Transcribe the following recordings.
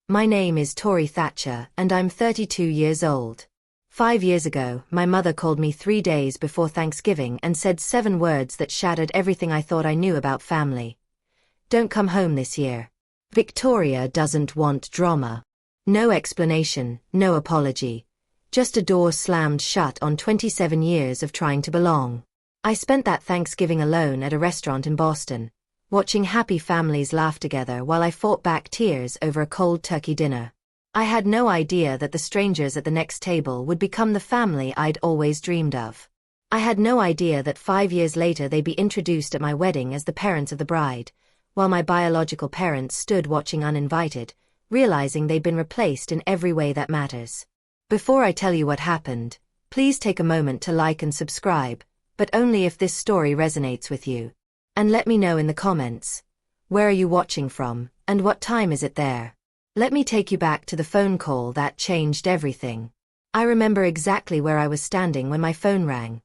My name is Tori Thatcher, and I'm 32 years old. 5 years ago, my mother called me 3 days before Thanksgiving and said 7 words that shattered everything I thought I knew about family. Don't come home this year. Victoria doesn't want drama. No explanation, no apology. Just a door slammed shut on 27 years of trying to belong. I spent that Thanksgiving alone at a restaurant in Boston, watching happy families laugh together while I fought back tears over a cold turkey dinner. I had no idea that the strangers at the next table would become the family I'd always dreamed of. I had no idea that 5 years later they'd be introduced at my wedding as the parents of the bride, while my biological parents stood watching uninvited, realizing they'd been replaced in every way that matters. Before I tell you what happened, please take a moment to like and subscribe, but only if this story resonates with you. And let me know in the comments, where are you watching from, and what time is it there? Let me take you back to the phone call that changed everything. I remember exactly where I was standing when my phone rang.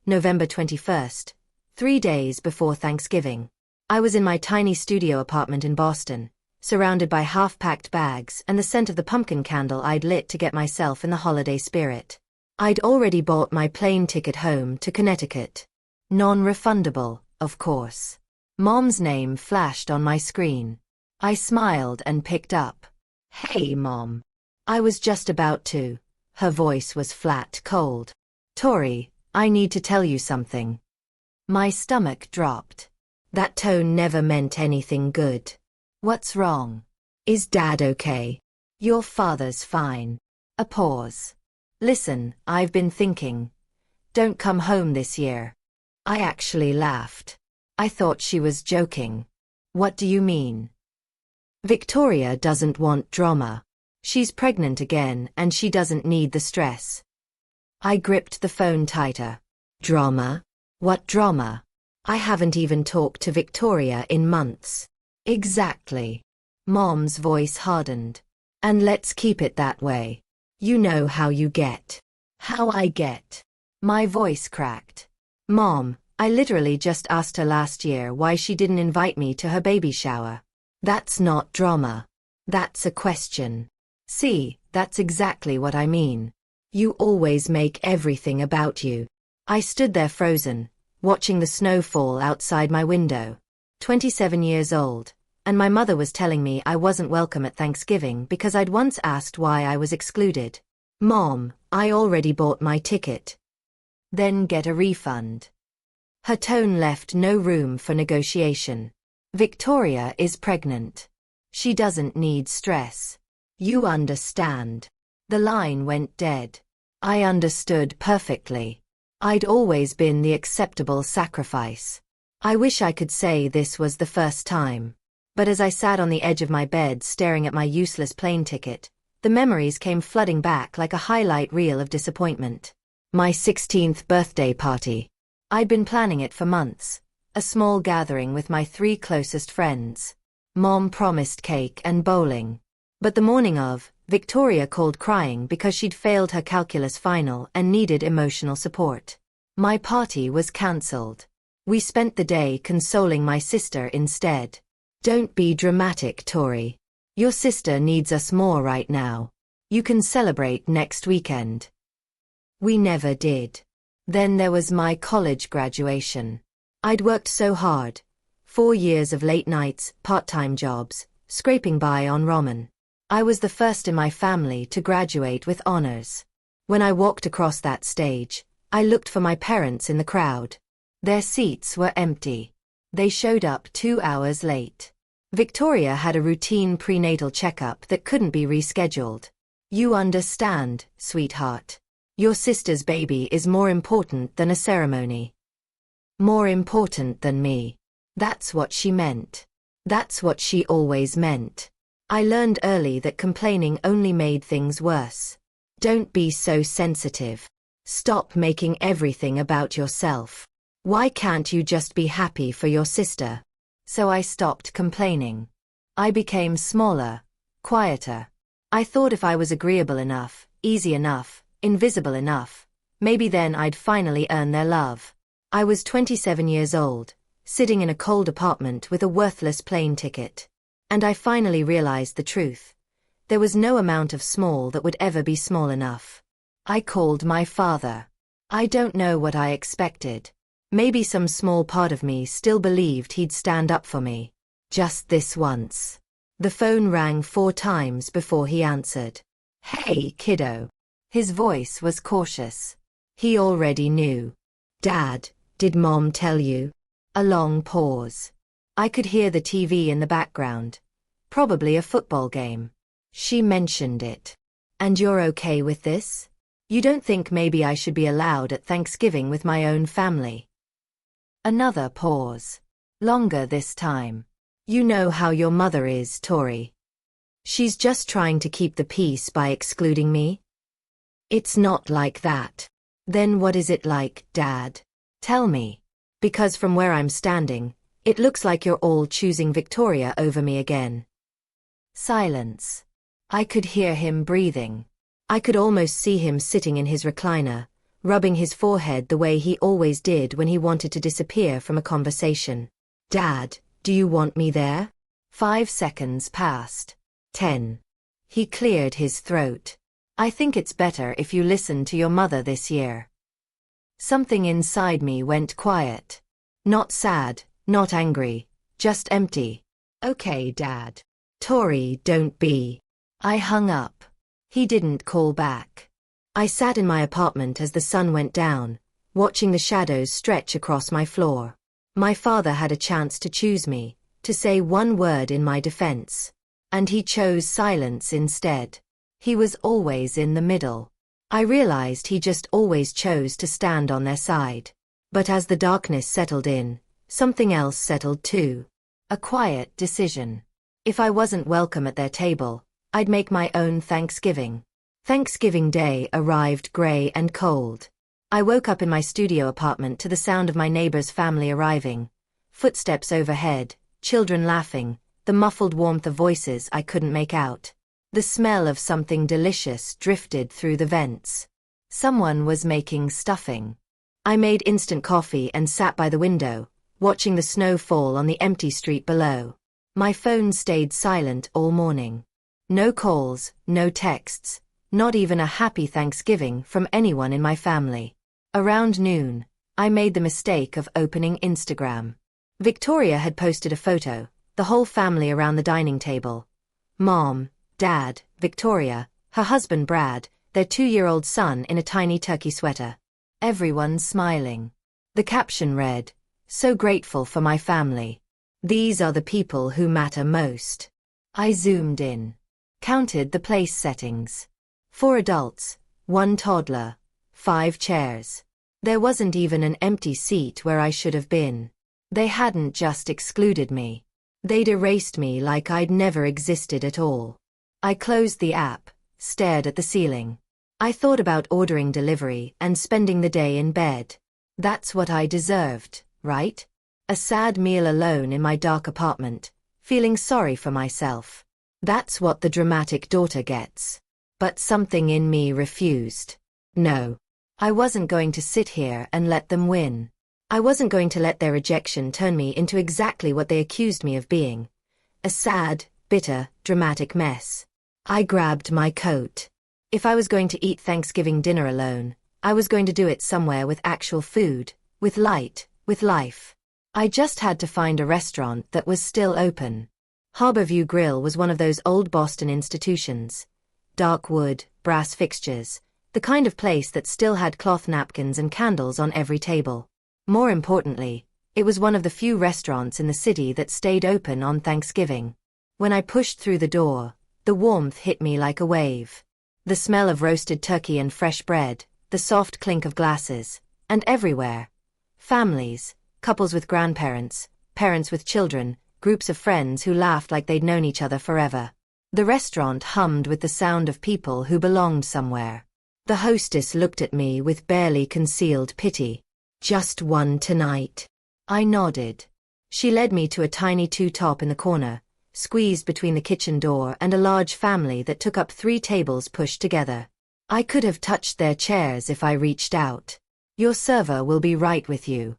November 21st, 3 days before Thanksgiving. I was in my tiny studio apartment in Boston, surrounded by half-packed bags and the scent of the pumpkin candle I'd lit to get myself in the holiday spirit. I'd already bought my plane ticket home to Connecticut. Non-refundable, of course. Mom's name flashed on my screen. I smiled and picked up. "Hey, Mom." I was just about to. Her voice was flat, cold. "Tori, I need to tell you something." My stomach dropped. That tone never meant anything good. "What's wrong? Is Dad okay?" "Your father's fine." A pause. "Listen, I've been thinking. Don't come home this year." I actually laughed. I thought she was joking. "What do you mean?" "Victoria doesn't want drama. She's pregnant again and she doesn't need the stress." I gripped the phone tighter. "Drama? What drama? I haven't even talked to Victoria in months." "Exactly." Mom's voice hardened. "And let's keep it that way. You know how you get." "How I get?" My voice cracked. "Mom, I literally just asked her last year why she didn't invite me to her baby shower." "That's not drama. That's a question." "See, that's exactly what I mean. You always make everything about you." I stood there frozen, watching the snow fall outside my window. 27 years old, and my mother was telling me I wasn't welcome at Thanksgiving because I'd once asked why I was excluded. "Mom, I already bought my ticket." "Then get a refund." Her tone left no room for negotiation. "Victoria is pregnant. She doesn't need stress. You understand." The line went dead. I understood perfectly. I'd always been the acceptable sacrifice. I wish I could say this was the first time. But as I sat on the edge of my bed staring at my useless plane ticket, the memories came flooding back like a highlight reel of disappointment. My 16th birthday party. I'd been planning it for months. A small gathering with my 3 closest friends. Mom promised cake and bowling. But the morning of, Victoria called crying because she'd failed her calculus final and needed emotional support. My party was cancelled. We spent the day consoling my sister instead. "Don't be dramatic, Tori. Your sister needs us more right now. You can celebrate next weekend." We never did. Then there was my college graduation. I'd worked so hard. 4 years of late nights, part-time jobs, scraping by on ramen. I was the first in my family to graduate with honors. When I walked across that stage, I looked for my parents in the crowd. Their seats were empty. They showed up 2 hours late. Victoria had a routine prenatal checkup that couldn't be rescheduled. "You understand, sweetheart. Your sister's baby is more important than a ceremony. More important than me." That's what she meant. That's what she always meant. I learned early that complaining only made things worse. Don't be so sensitive. Stop making everything about yourself. Why can't you just be happy for your sister? So I stopped complaining. I became smaller, quieter. I thought if I was agreeable enough, easy enough, invisible enough, maybe then I'd finally earn their love. I was 27 years old, sitting in a cold apartment with a worthless plane ticket. And I finally realized the truth. There was no amount of small that would ever be small enough. I called my father. I don't know what I expected. Maybe some small part of me still believed he'd stand up for me. Just this once. The phone rang 4 times before he answered. "Hey, kiddo." His voice was cautious. He already knew. "Dad, did Mom tell you?" A long pause. I could hear the TV in the background. Probably a football game. "She mentioned it. And you're okay with this? You don't think maybe I should be allowed at Thanksgiving with my own family?" Another pause. Longer this time. "You know how your mother is, Tori. She's just trying to keep the peace by excluding me." "It's not like that." "Then what is it like, Dad? Tell me. Because from where I'm standing, it looks like you're all choosing Victoria over me again." Silence. I could hear him breathing. I could almost see him sitting in his recliner, rubbing his forehead the way he always did when he wanted to disappear from a conversation. "Dad, do you want me there?" 5 seconds passed. 10. He cleared his throat. "I think it's better if you listen to your mother this year." Something inside me went quiet. Not sad, not angry, just empty. "Okay, Dad." "Tori, don't be." I hung up. He didn't call back. I sat in my apartment as the sun went down, watching the shadows stretch across my floor. My father had a chance to choose me, to say one word in my defense. And he chose silence instead. He was always in the middle. I realized he just always chose to stand on their side. But as the darkness settled in, something else settled too. A quiet decision. If I wasn't welcome at their table, I'd make my own Thanksgiving. Thanksgiving Day arrived gray and cold. I woke up in my studio apartment to the sound of my neighbor's family arriving. Footsteps overhead, children laughing, the muffled warmth of voices I couldn't make out. The smell of something delicious drifted through the vents. Someone was making stuffing. I made instant coffee and sat by the window, watching the snow fall on the empty street below. My phone stayed silent all morning. No calls, no texts, not even a happy Thanksgiving from anyone in my family. Around noon, I made the mistake of opening Instagram. Victoria had posted a photo, the whole family around the dining table. Mom, Dad, Victoria, her husband Brad, their 2-year-old son in a tiny turkey sweater. Everyone smiling. The caption read, "So grateful for my family. These are the people who matter most." I zoomed in. Counted the place settings. 4 adults, 1 toddler, 5 chairs. There wasn't even an empty seat where I should have been. They hadn't just excluded me. They'd erased me like I'd never existed at all. I closed the app, stared at the ceiling. I thought about ordering delivery and spending the day in bed. That's what I deserved, right? A sad meal alone in my dark apartment, feeling sorry for myself. That's what the dramatic daughter gets. But something in me refused. No. I wasn't going to sit here and let them win. I wasn't going to let their rejection turn me into exactly what they accused me of being. A sad, bitter, dramatic mess. I grabbed my coat. If I was going to eat Thanksgiving dinner alone, I was going to do it somewhere with actual food, with light, with life. I just had to find a restaurant that was still open. Harborview Grill was one of those old Boston institutions. Dark wood, brass fixtures, the kind of place that still had cloth napkins and candles on every table. More importantly, it was one of the few restaurants in the city that stayed open on Thanksgiving. When I pushed through the door, the warmth hit me like a wave. The smell of roasted turkey and fresh bread, the soft clink of glasses, and everywhere. Families, couples with grandparents, parents with children, groups of friends who laughed like they'd known each other forever. The restaurant hummed with the sound of people who belonged somewhere. The hostess looked at me with barely concealed pity. "Just one tonight." I nodded. She led me to a tiny two-top in the corner, squeezed between the kitchen door and a large family that took up 3 tables pushed together. I could have touched their chairs if I reached out. "Your server will be right with you."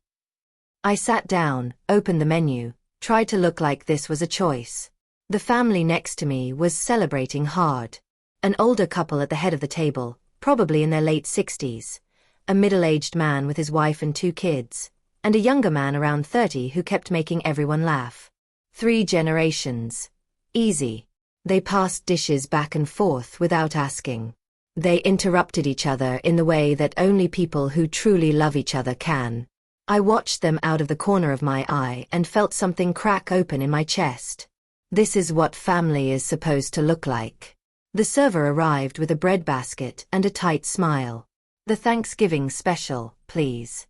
I sat down, opened the menu, tried to look like this was a choice. The family next to me was celebrating hard. An older couple at the head of the table, probably in their late 60s, a middle-aged man with his wife and 2 kids, and a younger man around 30 who kept making everyone laugh. 3 generations. Easy. They passed dishes back and forth without asking. They interrupted each other in the way that only people who truly love each other can. I watched them out of the corner of my eye and felt something crack open in my chest. This is what family is supposed to look like. The server arrived with a bread basket and a tight smile. The Thanksgiving special, please.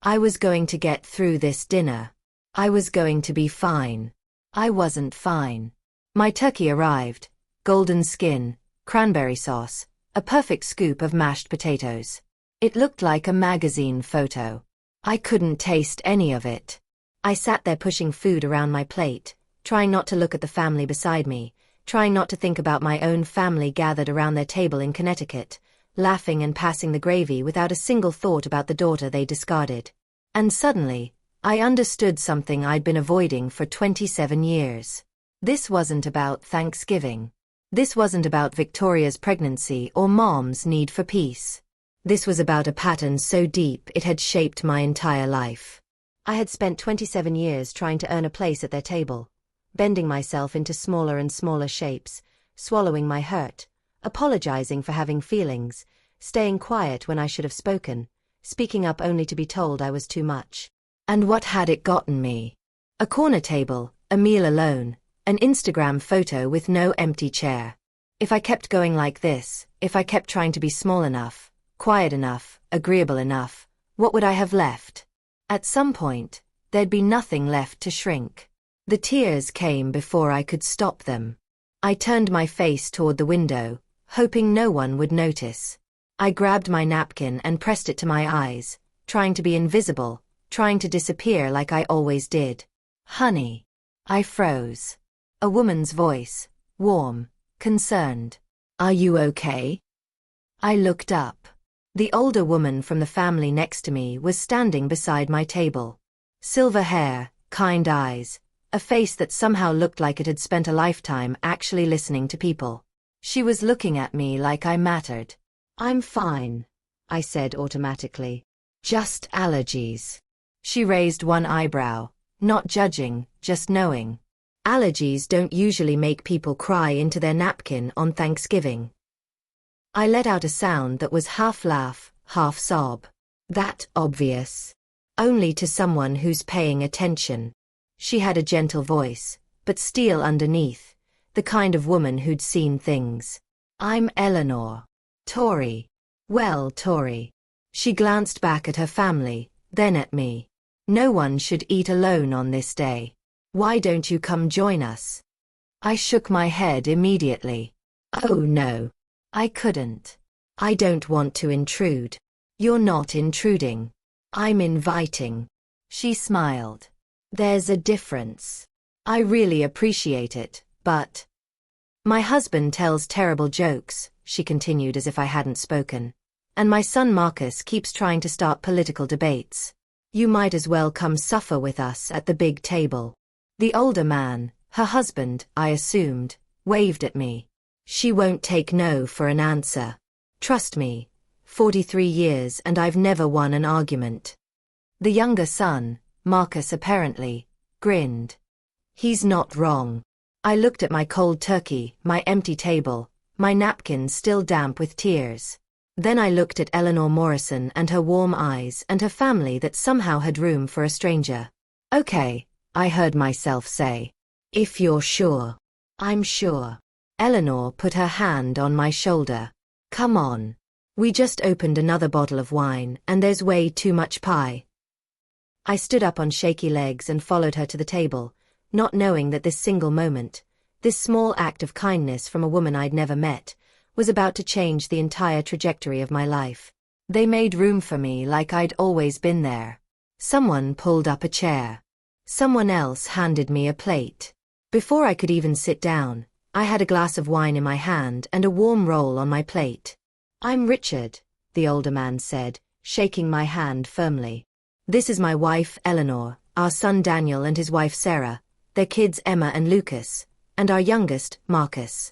I was going to get through this dinner. I was going to be fine. I wasn't fine. My turkey arrived, golden skin, cranberry sauce, a perfect scoop of mashed potatoes. It looked like a magazine photo. I couldn't taste any of it. I sat there pushing food around my plate, trying not to look at the family beside me, trying not to think about my own family gathered around their table in Connecticut, laughing and passing the gravy without a single thought about the daughter they discarded. And suddenly, I understood something I'd been avoiding for 27 years. This wasn't about Thanksgiving. This wasn't about Victoria's pregnancy or Mom's need for peace. This was about a pattern so deep it had shaped my entire life. I had spent 27 years trying to earn a place at their table, bending myself into smaller and smaller shapes, swallowing my hurt, apologizing for having feelings, staying quiet when I should have spoken, speaking up only to be told I was too much. And what had it gotten me? A corner table, a meal alone, an Instagram photo with no empty chair. If I kept going like this, if I kept trying to be small enough, quiet enough, agreeable enough, what would I have left? At some point, there'd be nothing left to shrink. The tears came before I could stop them. I turned my face toward the window, hoping no one would notice. I grabbed my napkin and pressed it to my eyes, trying to be invisible, trying to disappear like I always did. Honey. I froze. A woman's voice, warm, concerned. Are you okay? I looked up. The older woman from the family next to me was standing beside my table. Silver hair, kind eyes, a face that somehow looked like it had spent a lifetime actually listening to people. She was looking at me like I mattered. I'm fine, I said automatically. Just allergies. She raised one eyebrow, not judging, just knowing. Allergies don't usually make people cry into their napkin on Thanksgiving. I let out a sound that was half laugh, half sob. That obvious. Only to someone who's paying attention. She had a gentle voice, but steel underneath, the kind of woman who'd seen things. I'm Eleanor. Tori. Well, Tori. She glanced back at her family, then at me. No one should eat alone on this day. Why don't you come join us? I shook my head immediately. Oh no. I couldn't. I don't want to intrude. You're not intruding. I'm inviting. She smiled. There's a difference. I really appreciate it, but... My husband tells terrible jokes, she continued as if I hadn't spoken. And my son Marcus keeps trying to start political debates. You might as well come suffer with us at the big table. The older man, her husband, I assumed, waved at me. She won't take no for an answer. Trust me, 43 years and I've never won an argument. The younger son, Marcus apparently, grinned. He's not wrong. I looked at my cold turkey, my empty table, my napkin still damp with tears. Then I looked at Eleanor Morrison and her warm eyes and her family that somehow had room for a stranger. Okay, I heard myself say. If you're sure. I'm sure. Eleanor put her hand on my shoulder. Come on. We just opened another bottle of wine and there's way too much pie. I stood up on shaky legs and followed her to the table, not knowing that this single moment, this small act of kindness from a woman I'd never met, was about to change the entire trajectory of my life. They made room for me like I'd always been there. Someone pulled up a chair. Someone else handed me a plate. Before I could even sit down, I had a glass of wine in my hand and a warm roll on my plate. I'm Richard, the older man said, shaking my hand firmly. This is my wife, Eleanor, our son Daniel and his wife Sarah, their kids Emma and Lucas, and our youngest, Marcus.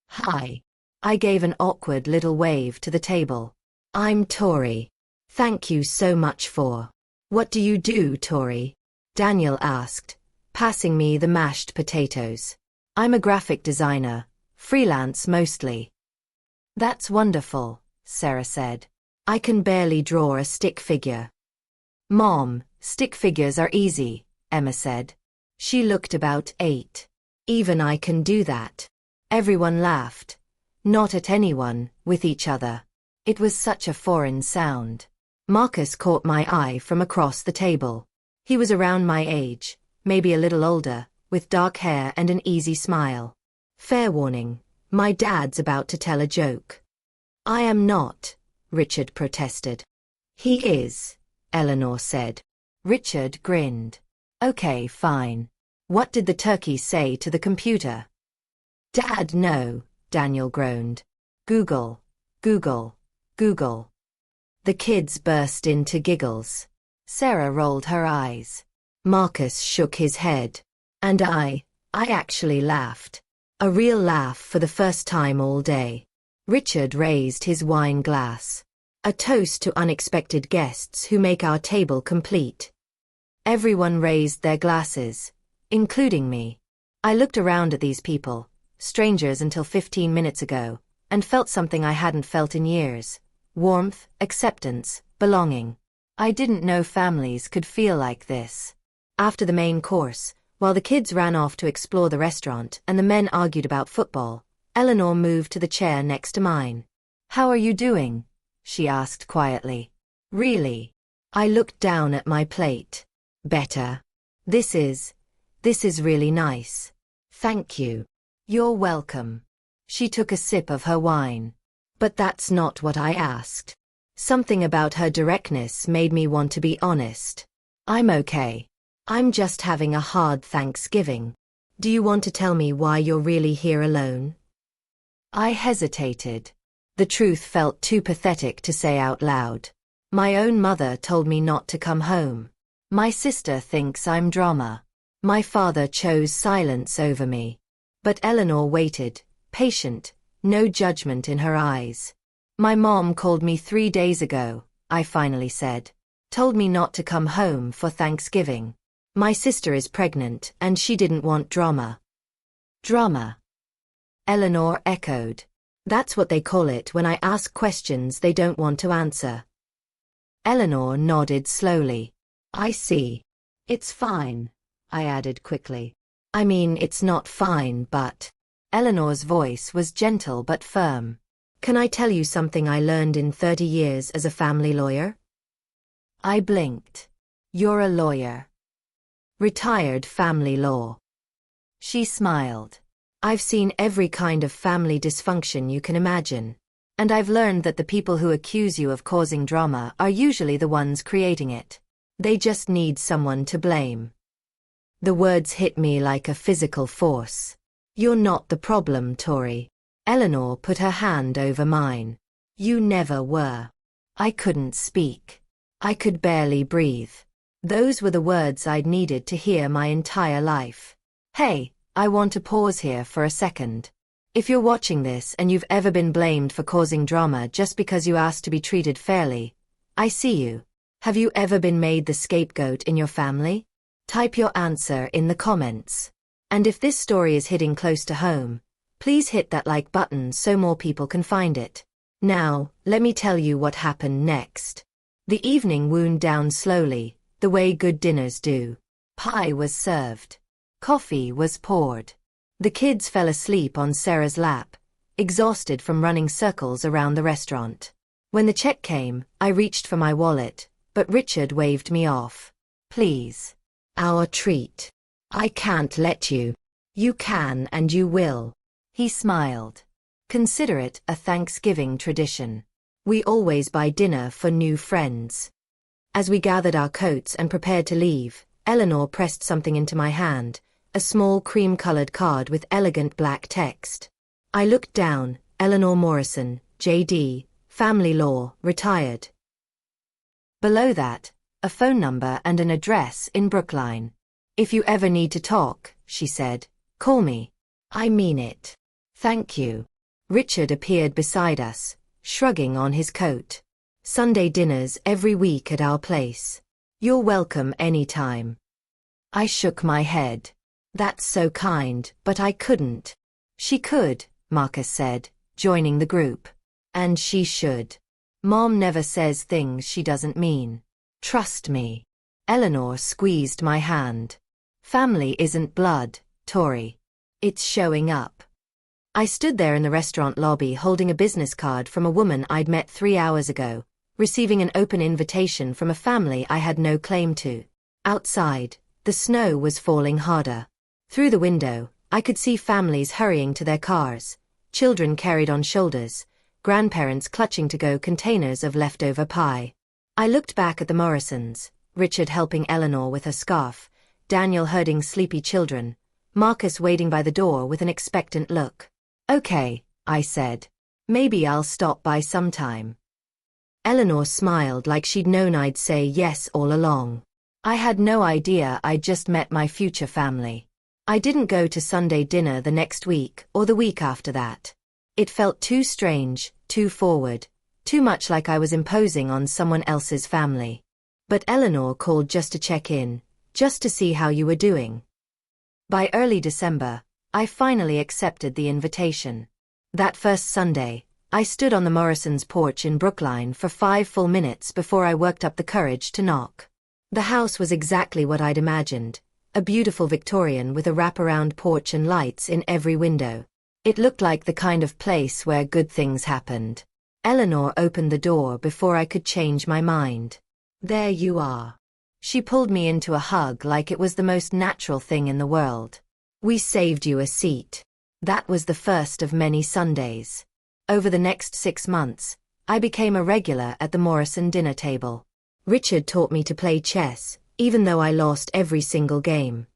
Hi. I gave an awkward little wave to the table. I'm Tori. Thank you so much for. What do you do, Tori? Daniel asked, passing me the mashed potatoes. I'm a graphic designer, freelance mostly. That's wonderful, Sarah said. I can barely draw a stick figure. Mom, stick figures are easy, Emma said. She looked about 8. Even I can do that. Everyone laughed. Not at anyone, with each other. It was such a foreign sound. Marcus caught my eye from across the table. He was around my age, maybe a little older, with dark hair and an easy smile. Fair warning, my dad's about to tell a joke. I am not, Richard protested. He is, Eleanor said. Richard grinned. Okay, fine. What did the turkey say to the computer? Dad, no, Daniel groaned. Google, Google, Google. The kids burst into giggles. Sarah rolled her eyes. Marcus shook his head. And I actually laughed. A real laugh for the first time all day. Richard raised his wine glass. A toast to unexpected guests who make our table complete. Everyone raised their glasses, including me. I looked around at these people, strangers until 15 minutes ago, and felt something I hadn't felt in years. Warmth, acceptance, belonging. I didn't know families could feel like this. After the main course, while the kids ran off to explore the restaurant and the men argued about football, Eleanor moved to the chair next to mine. How are you doing? She asked quietly. Really? I looked down at my plate. Better. This is really nice. Thank you. You're welcome. She took a sip of her wine. But that's not what I asked. Something about her directness made me want to be honest. I'm okay. I'm just having a hard Thanksgiving. Do you want to tell me why you're really here alone? I hesitated. The truth felt too pathetic to say out loud. My own mother told me not to come home. My sister thinks I'm drama. My father chose silence over me. But Eleanor waited, patient, no judgment in her eyes. My mom called me 3 days ago, I finally said. Told me not to come home for Thanksgiving. My sister is pregnant and she didn't want drama. Drama? Eleanor echoed. That's what they call it when I ask questions they don't want to answer. Eleanor nodded slowly. I see. It's fine, I added quickly. I mean, it's not fine, but... Eleanor's voice was gentle but firm. Can I tell you something I learned in 30 years as a family lawyer? I blinked. You're a lawyer. Retired family law. She smiled. I've seen every kind of family dysfunction you can imagine. And I've learned that the people who accuse you of causing drama are usually the ones creating it. They just need someone to blame. The words hit me like a physical force. You're not the problem, Tori. Eleanor put her hand over mine. You never were. I couldn't speak. I could barely breathe. Those were the words I'd needed to hear my entire life. Hey, I want to pause here for a second. If you're watching this and you've ever been blamed for causing drama just because you asked to be treated fairly, I see you. Have you ever been made the scapegoat in your family? Type your answer in the comments. And if this story is hitting close to home, please hit that like button so more people can find it. Now, let me tell you what happened next. The evening wound down slowly, the way good dinners do. Pie was served. Coffee was poured. The kids fell asleep on Sarah's lap, exhausted from running circles around the restaurant. When the check came, I reached for my wallet, but Richard waved me off. Please. Our treat. I can't let you. You can and you will. He smiled. Consider it a Thanksgiving tradition. We always buy dinner for new friends. As we gathered our coats and prepared to leave, Eleanor pressed something into my hand, a small cream-colored card with elegant black text. I looked down, Eleanor Morrison, J.D., Family Law, Retired. Below that, a phone number and an address in Brookline. If you ever need to talk, she said, call me. I mean it. Thank you. Richard appeared beside us, shrugging on his coat. Sunday dinners every week at our place. You're welcome anytime. I shook my head. That's so kind, but I couldn't. She could, Marcus said, joining the group. And she should. Mom never says things she doesn't mean. Trust me. Eleanor squeezed my hand. Family isn't blood, Tori. It's showing up. I stood there in the restaurant lobby holding a business card from a woman I'd met 3 hours ago, receiving an open invitation from a family I had no claim to. Outside, the snow was falling harder. Through the window, I could see families hurrying to their cars, children carried on shoulders, grandparents clutching to-go containers of leftover pie. I looked back at the Morrisons, Richard helping Eleanor with her scarf, Daniel herding sleepy children, Marcus waiting by the door with an expectant look. Okay, I said. Maybe I'll stop by sometime. Eleanor smiled like she'd known I'd say yes all along. I had no idea I'd just met my future family. I didn't go to Sunday dinner the next week or the week after that. It felt too strange, too forward, too much like I was imposing on someone else's family. But Eleanor called just to check in, just to see how you were doing. By early December, I finally accepted the invitation. That first Sunday, I stood on the Morrisons' porch in Brookline for 5 full minutes before I worked up the courage to knock. The house was exactly what I'd imagined, a beautiful Victorian with a wraparound porch and lights in every window. It looked like the kind of place where good things happened. Eleanor opened the door before I could change my mind. There you are. She pulled me into a hug like it was the most natural thing in the world. We saved you a seat. That was the first of many Sundays. Over the next 6 months, I became a regular at the Morrison dinner table. Richard taught me to play chess, even though I lost every single game.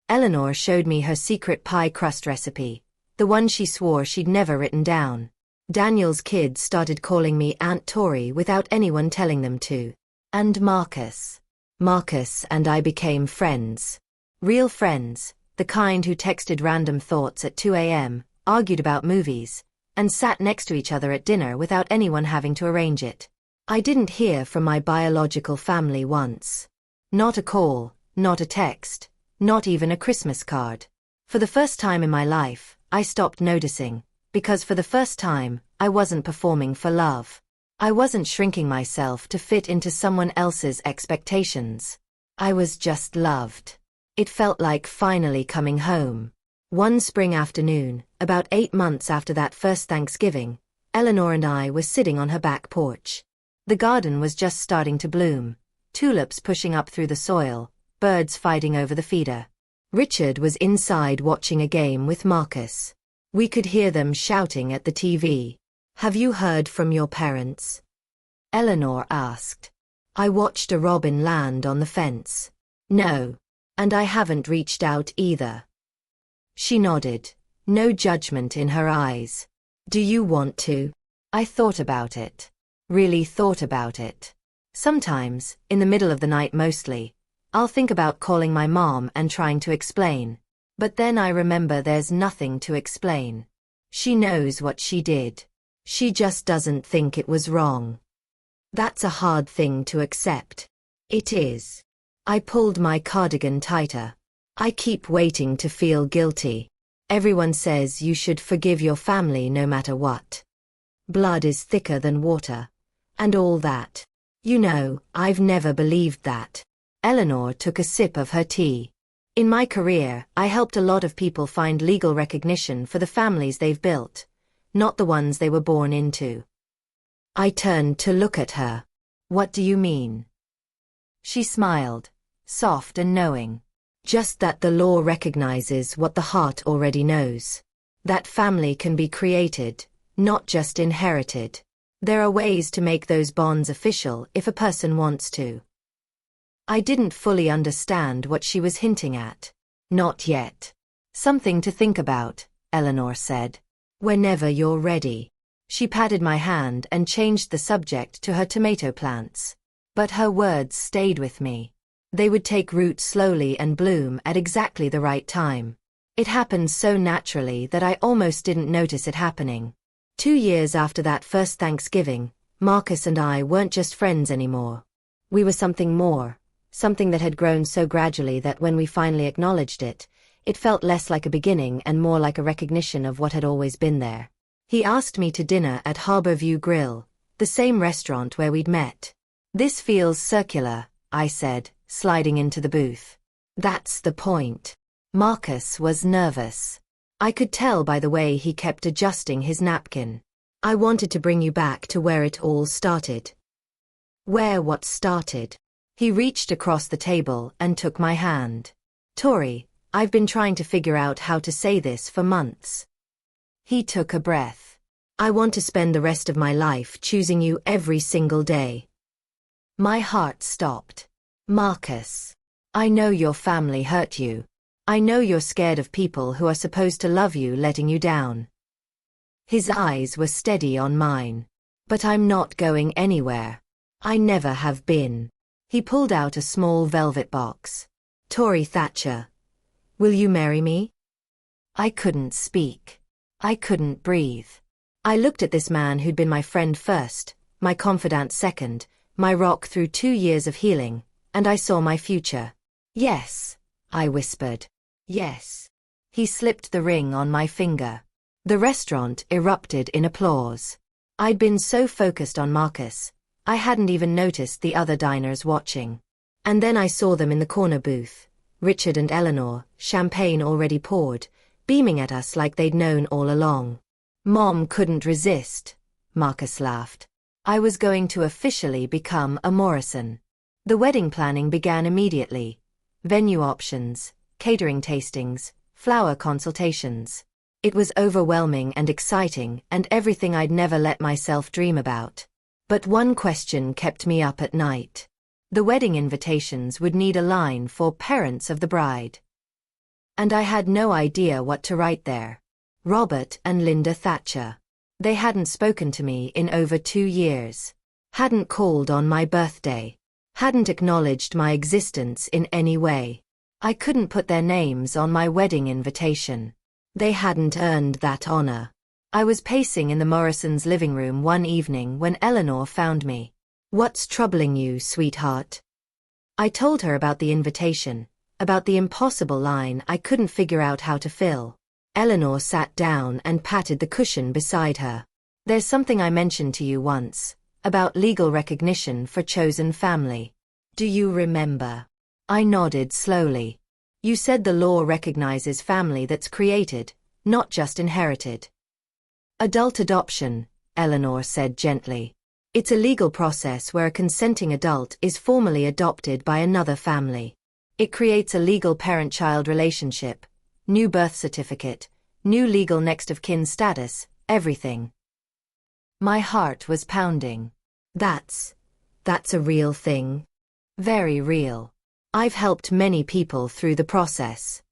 Eleanor showed me her secret pie crust recipe, the one she swore she'd never written down. Daniel's kids started calling me Aunt Tori without anyone telling them to. And Marcus. Marcus and I became friends. Real friends, the kind who texted random thoughts at 2 a.m., argued about movies, and sat next to each other at dinner without anyone having to arrange it. I didn't hear from my biological family once. Not a call, not a text, not even a Christmas card. For the first time in my life, I stopped noticing, because for the first time, I wasn't performing for love. I wasn't shrinking myself to fit into someone else's expectations. I was just loved. It felt like finally coming home. One spring afternoon, about 8 months after that first Thanksgiving, Eleanor and I were sitting on her back porch. The garden was just starting to bloom, tulips pushing up through the soil, birds fighting over the feeder. Richard was inside watching a game with Marcus. We could hear them shouting at the TV. Have you heard from your parents? Eleanor asked. I watched a robin land on the fence. No. And I haven't reached out either. She nodded, no judgment in her eyes. Do you want to? I thought about it. Really thought about it. Sometimes, in the middle of the night mostly, I'll think about calling my mom and trying to explain. But then I remember there's nothing to explain. She knows what she did. She just doesn't think it was wrong. That's a hard thing to accept. It is. I pulled my cardigan tighter. I keep waiting to feel guilty. Everyone says you should forgive your family no matter what. Blood is thicker than water. And all that. You know, I've never believed that. Eleanor took a sip of her tea. In my career, I helped a lot of people find legal recognition for the families they've built, not the ones they were born into. I turned to look at her. What do you mean? She smiled, soft and knowing. Just that the law recognizes what the heart already knows. That family can be created, not just inherited. There are ways to make those bonds official if a person wants to. I didn't fully understand what she was hinting at. Not yet. Something to think about, Eleanor said. Whenever you're ready. She patted my hand and changed the subject to her tomato plants. But her words stayed with me. They would take root slowly and bloom at exactly the right time. It happened so naturally that I almost didn't notice it happening. 2 years after that first Thanksgiving, Marcus and I weren't just friends anymore. We were something more, something that had grown so gradually that when we finally acknowledged it, it felt less like a beginning and more like a recognition of what had always been there. He asked me to dinner at Harbor View Grill, the same restaurant where we'd met. "This feels circular," I said, sliding into the booth. "That's the point." Marcus was nervous. I could tell by the way he kept adjusting his napkin. "I wanted to bring you back to where it all started." "Where what started?" He reached across the table and took my hand. "Tori, I've been trying to figure out how to say this for months." He took a breath. "I want to spend the rest of my life choosing you every single day." My heart stopped. "Marcus, I know your family hurt you. I know you're scared of people who are supposed to love you letting you down." His eyes were steady on mine. "But I'm not going anywhere. I never have been." He pulled out a small velvet box. "Tori Thatcher, will you marry me?" I couldn't speak. I couldn't breathe. I looked at this man who'd been my friend first, my confidant second, my rock through 2 years of healing, and I saw my future. "Yes," I whispered. "Yes." He slipped the ring on my finger. The restaurant erupted in applause. I'd been so focused on Marcus, I hadn't even noticed the other diners watching. And then I saw them in the corner booth, Richard and Eleanor, champagne already poured, beaming at us like they'd known all along. "Mom couldn't resist," Marcus laughed. I was going to officially become a Morrison. The wedding planning began immediately. Venue options, catering tastings, flower consultations. It was overwhelming and exciting and everything I'd never let myself dream about. But one question kept me up at night. The wedding invitations would need a line for parents of the bride. And I had no idea what to write there. Robert and Linda Thatcher. They hadn't spoken to me in over 2 years. Hadn't called on my birthday. Hadn't acknowledged my existence in any way. I couldn't put their names on my wedding invitation. They hadn't earned that honor. I was pacing in the Morrisons' living room one evening when Eleanor found me. "What's troubling you, sweetheart?" I told her about the invitation, about the impossible line I couldn't figure out how to fill. Eleanor sat down and patted the cushion beside her. "There's something I mentioned to you once, about legal recognition for chosen family. Do you remember?" I nodded slowly. "You said the law recognizes family that's created, not just inherited." "Adult adoption," Eleanor said gently. "It's a legal process where a consenting adult is formally adopted by another family. It creates a legal parent-child relationship, new birth certificate, new legal next of kin status, everything." My heart was pounding. That's a real thing. Very real. I've helped many people through the process.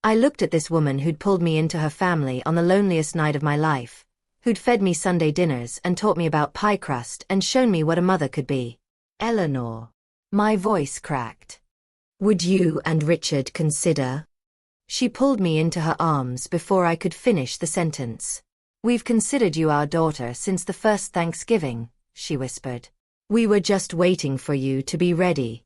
I looked at this woman who'd pulled me into her family on the loneliest night of my life, who'd fed me Sunday dinners and taught me about pie crust and shown me what a mother could be. "Eleanor." My voice cracked. "Would you and Richard consider?" She pulled me into her arms before I could finish the sentence. "We've considered you our daughter since the first Thanksgiving," she whispered. "We were just waiting for you to be ready."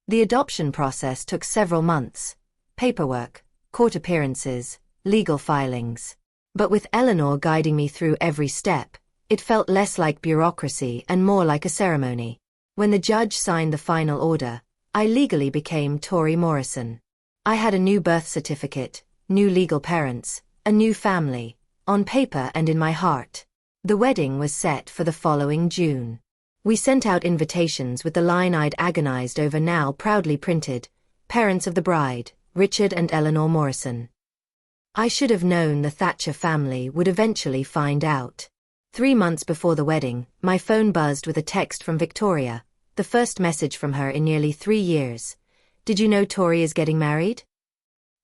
The adoption process took several months. Paperwork, court appearances, legal filings. But with Eleanor guiding me through every step, it felt less like bureaucracy and more like a ceremony. When the judge signed the final order, I legally became Tori Morrison. I had a new birth certificate, new legal parents, a new family, on paper and in my heart. The wedding was set for the following June. We sent out invitations with the line I'd agonized over now proudly printed: "Parents of the bride, Richard and Eleanor Morrison." I should have known the Thatcher family would eventually find out. 3 months before the wedding, my phone buzzed with a text from Victoria, the first message from her in nearly 3 years. "Did you know Tori is getting married?"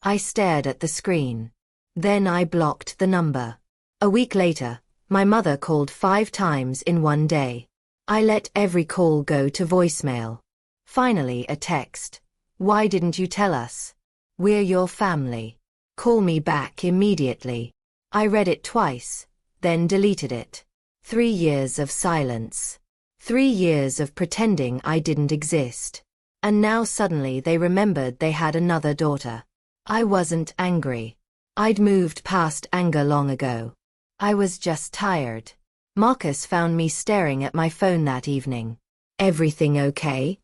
I stared at the screen. Then I blocked the number. A week later, my mother called 5 times in one day. I let every call go to voicemail. Finally, a text. "Why didn't you tell us? We're your family. Call me back immediately. I read it twice, then deleted it. 3 years of silence. 3 years of pretending I didn't exist. And now suddenly they remembered they had another daughter. I wasn't angry. I'd moved past anger long ago. I was just tired. Marcus found me staring at my phone that evening. Everything okay?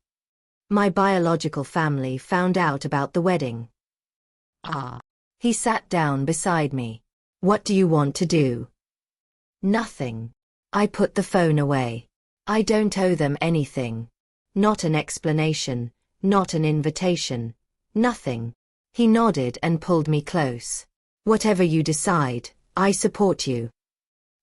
My biological family found out about the wedding. He sat down beside me. What do you want to do? Nothing. I put the phone away. I don't owe them anything. Not an explanation, not an invitation. Nothing. He nodded and pulled me close. Whatever you decide, I support you.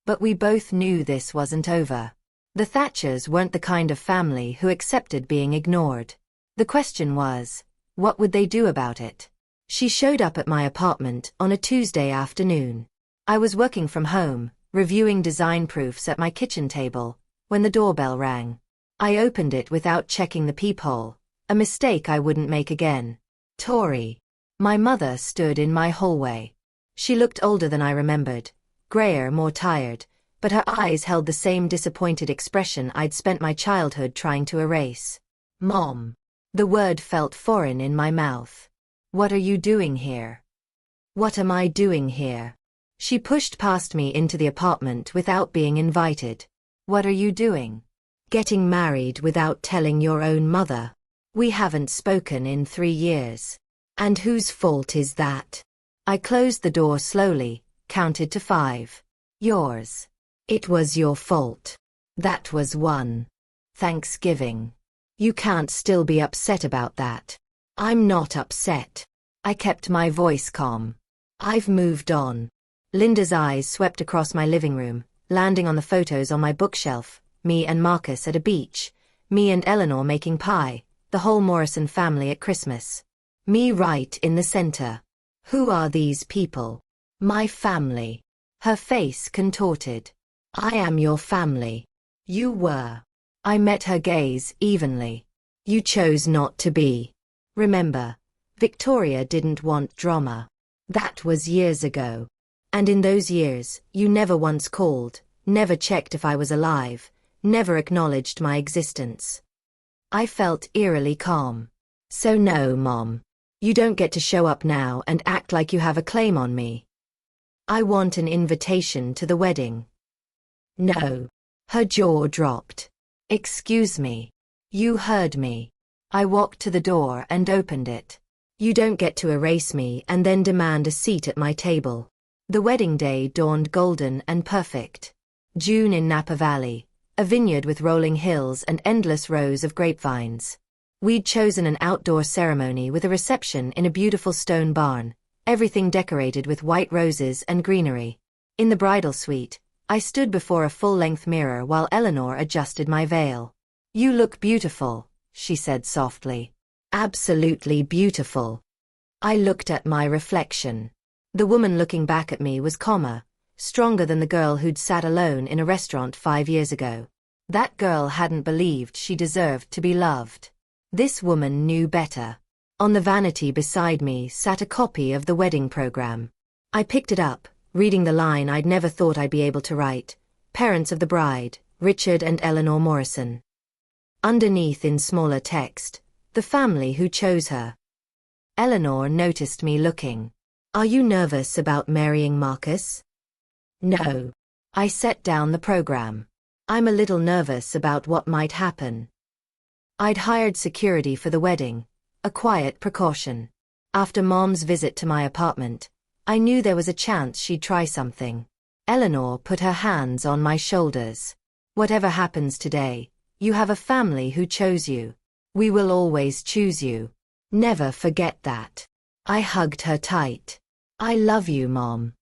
But we both knew this wasn't over. The Thatchers weren't the kind of family who accepted being ignored. The question was, what would they do about it? She showed up at my apartment on a Tuesday afternoon. I was working from home, reviewing design proofs at my kitchen table, when the doorbell rang. I opened it without checking the peephole, a mistake I wouldn't make again. Tori. My mother stood in my hallway. She looked older than I remembered, grayer, more tired, but her eyes held the same disappointed expression I'd spent my childhood trying to erase. Mom. The word felt foreign in my mouth. What are you doing here? What am I doing here? She pushed past me into the apartment without being invited. What are you doing? Getting married without telling your own mother. We haven't spoken in 3 years. And whose fault is that? I closed the door slowly, counted to 5. Yours. It was your fault. That was 1. Thanksgiving. You can't still be upset about that. I'm not upset. I kept my voice calm. I've moved on. Linda's eyes swept across my living room, landing on the photos on my bookshelf, me and Marcus at a beach, me and Eleanor making pie, the whole Morrison family at Christmas. Me right in the center. Who are these people? My family. Her face contorted. I am your family. You were. I met her gaze evenly. You chose not to be. Remember, Victoria didn't want drama. That was years ago. And in those years, you never once called, never checked if I was alive, never acknowledged my existence. I felt eerily calm. So no, Mom. You don't get to show up now and act like you have a claim on me. I want an invitation to the wedding. No. Her jaw dropped. Excuse me. You heard me. I walked to the door and opened it. You don't get to erase me and then demand a seat at my table. The wedding day dawned golden and perfect. June in Napa Valley, a vineyard with rolling hills and endless rows of grapevines. We'd chosen an outdoor ceremony with a reception in a beautiful stone barn, everything decorated with white roses and greenery. In the bridal suite, I stood before a full-length mirror while Eleanor adjusted my veil. You look beautiful, she said softly. Absolutely beautiful. I looked at my reflection. The woman looking back at me was calmer, stronger than the girl who'd sat alone in a restaurant 5 years ago. That girl hadn't believed she deserved to be loved. This woman knew better. On the vanity beside me sat a copy of the wedding program. I picked it up, reading the line I'd never thought I'd be able to write. Parents of the bride, Richard and Eleanor Morrison. Underneath in smaller text, the family who chose her. Eleanor noticed me looking. Are you nervous about marrying Marcus? No. I set down the program. I'm a little nervous about what might happen. I'd hired security for the wedding, a quiet precaution. After Mom's visit to my apartment, I knew there was a chance she'd try something. Eleanor put her hands on my shoulders. Whatever happens today, you have a family who chose you. We will always choose you. Never forget that. I hugged her tight. I love you, Mom.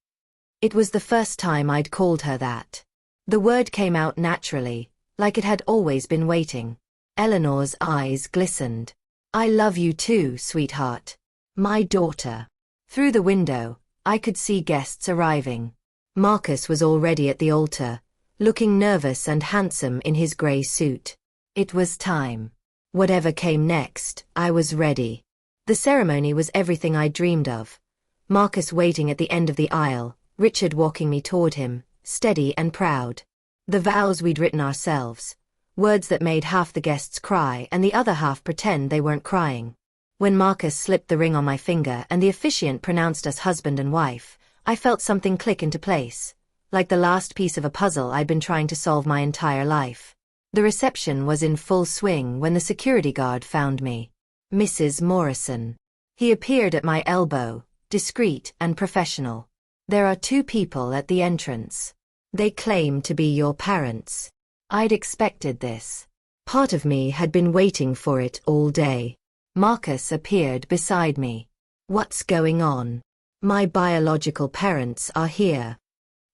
It was the first time I'd called her that. The word came out naturally, like it had always been waiting. Eleanor's eyes glistened. I love you too, sweetheart. My daughter. Through the window, I could see guests arriving. Marcus was already at the altar, looking nervous and handsome in his grey suit. It was time. Whatever came next, I was ready. The ceremony was everything I dreamed of. Marcus waiting at the end of the aisle, Richard walking me toward him, steady and proud. The vows we'd written ourselves. Words that made half the guests cry and the other half pretend they weren't crying. When Marcus slipped the ring on my finger and the officiant pronounced us husband and wife, I felt something click into place, like the last piece of a puzzle I'd been trying to solve my entire life. The reception was in full swing when the security guard found me. Mrs. Morrison. He appeared at my elbow, discreet and professional. There are 2 people at the entrance. They claim to be your parents. I'd expected this. Part of me had been waiting for it all day. Marcus appeared beside me. What's going on? My biological parents are here.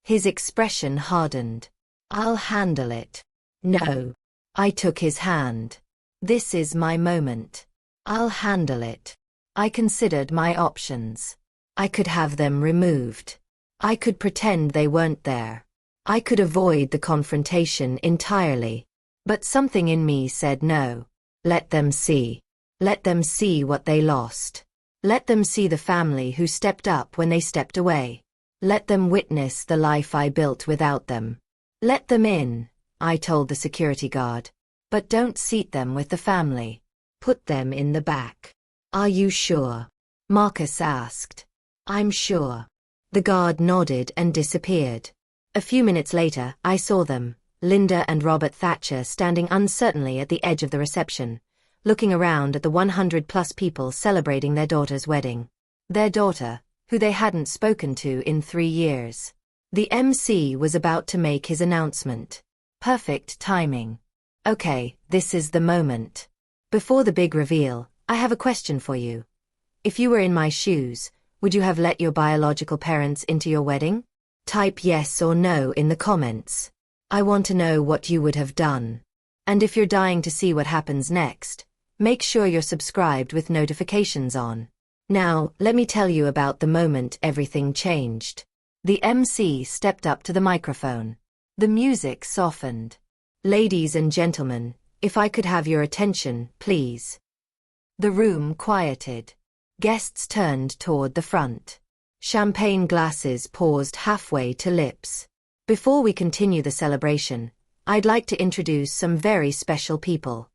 His expression hardened. I'll handle it. No. I took his hand. This is my moment. I'll handle it. I considered my options. I could have them removed. I could pretend they weren't there. I could avoid the confrontation entirely. But something in me said no. Let them see. Let them see what they lost. Let them see the family who stepped up when they stepped away. Let them witness the life I built without them. Let them in, I told the security guard. But don't seat them with the family. Put them in the back. Are you sure? Marcus asked. I'm sure. The guard nodded and disappeared. A few minutes later, I saw them, Linda and Robert Thatcher standing uncertainly at the edge of the reception, looking around at the 100+ people celebrating their daughter's wedding. Their daughter, who they hadn't spoken to in 3 years. The MC was about to make his announcement. Perfect timing. Okay, this is the moment. Before the big reveal, I have a question for you. If you were in my shoes, would you have let your biological parents into your wedding? Type yes or no in the comments. I want to know what you would have done. And if you're dying to see what happens next, make sure you're subscribed with notifications on. Now, let me tell you about the moment everything changed. The MC stepped up to the microphone. The music softened. Ladies and gentlemen, if I could have your attention, please. The room quieted. Guests turned toward the front. Champagne glasses paused halfway to lips. Before we continue the celebration, I'd like to introduce some very special people.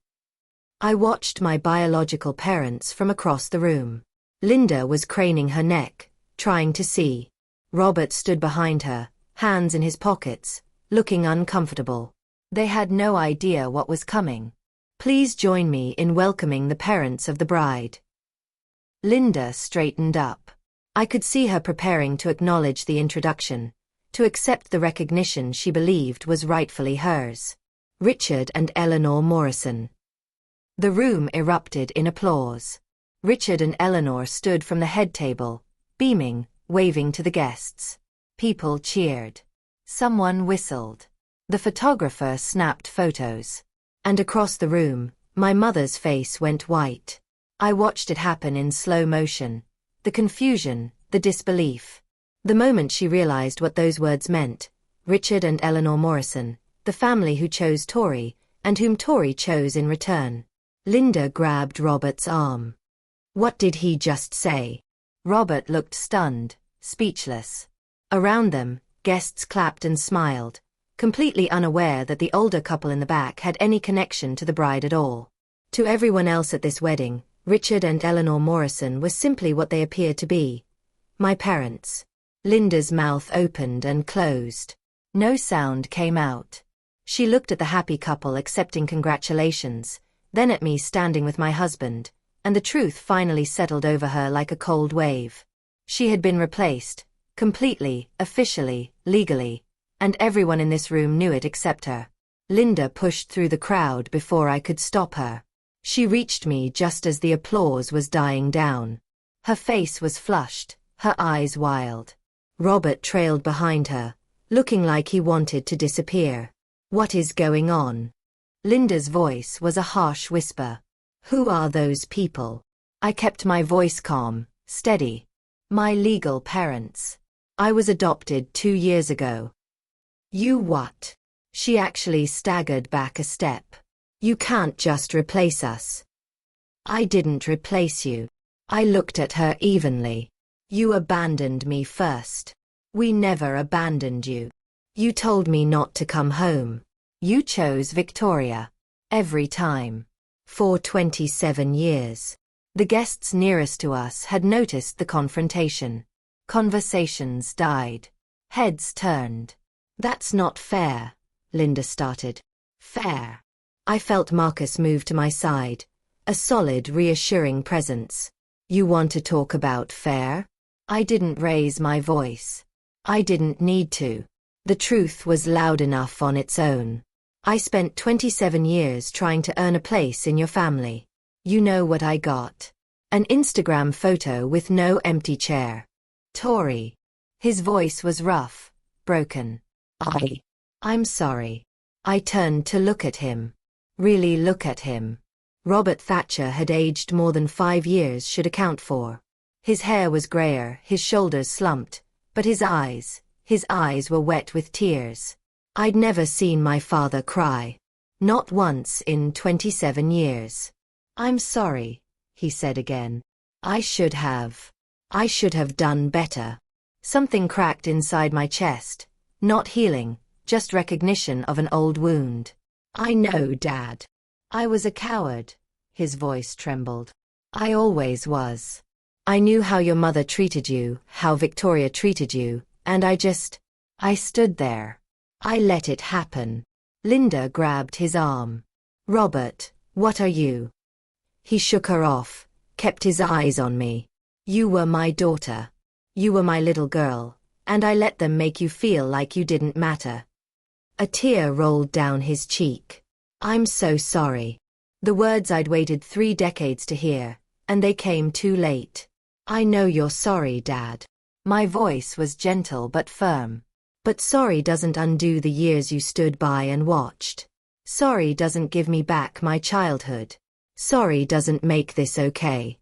I watched my biological parents from across the room. Linda was craning her neck, trying to see. Robert stood behind her, hands in his pockets, looking uncomfortable. They had no idea what was coming. Please join me in welcoming the parents of the bride. Linda straightened up. I could see her preparing to acknowledge the introduction, to accept the recognition she believed was rightfully hers. Richard and Eleanor Morrison. The room erupted in applause. Richard and Eleanor stood from the head table, beaming, waving to the guests. People cheered. Someone whistled. The photographer snapped photos. And across the room, my mother's face went white. I watched it happen in slow motion. The confusion, the disbelief. The moment she realized what those words meant, Richard and Eleanor Morrison, the family who chose Tori, and whom Tori chose in return. Linda grabbed Robert's arm. What did he just say? Robert looked stunned, speechless. Around them, guests clapped and smiled, completely unaware that the older couple in the back had any connection to the bride at all. To everyone else at this wedding, Richard and Eleanor Morrison were simply what they appeared to be. My parents. Linda's mouth opened and closed. No sound came out. She looked at the happy couple accepting congratulations, then at me standing with my husband, and the truth finally settled over her like a cold wave. She had been replaced, completely, officially, legally, and everyone in this room knew it except her. Linda pushed through the crowd before I could stop her. She reached me just as the applause was dying down. Her face was flushed, her eyes wild. Robert trailed behind her, looking like he wanted to disappear. What is going on? Linda's voice was a harsh whisper. Who are those people? I kept my voice calm, steady. My legal parents. I was adopted 2 years ago. You what? She actually staggered back a step. You can't just replace us. I didn't replace you. I looked at her evenly. You abandoned me first. We never abandoned you. You told me not to come home. You chose Victoria. Every time. For 27 years. The guests nearest to us had noticed the confrontation. Conversations died. Heads turned. That's not fair, Linda started. Fair. I felt Marcus move to my side. A solid, reassuring presence. You want to talk about fair? I didn't raise my voice. I didn't need to. The truth was loud enough on its own. I spent 27 years trying to earn a place in your family. You know what I got. An Instagram photo with no empty chair. Tori. His voice was rough, broken. I'm sorry. I turned to look at him. Really look at him. Robert Thatcher had aged more than 5 years should account for. His hair was grayer, his shoulders slumped, but his eyes were wet with tears. I'd never seen my father cry. Not once in 27 years. I'm sorry, he said again. I should have done better. Something cracked inside my chest. Not healing, just recognition of an old wound. I know, Dad. I was a coward. His voice trembled. I always was. I knew how your mother treated you, how Victoria treated you, and I stood there. I let it happen. Linda grabbed his arm. Robert, what are you? He shook her off, kept his eyes on me. You were my daughter. You were my little girl, and I let them make you feel like you didn't matter. A tear rolled down his cheek. I'm so sorry. The words I'd waited 3 decades to hear, and they came too late. I know you're sorry, Dad. My voice was gentle but firm. But sorry doesn't undo the years you stood by and watched. Sorry doesn't give me back my childhood. Sorry doesn't make this okay.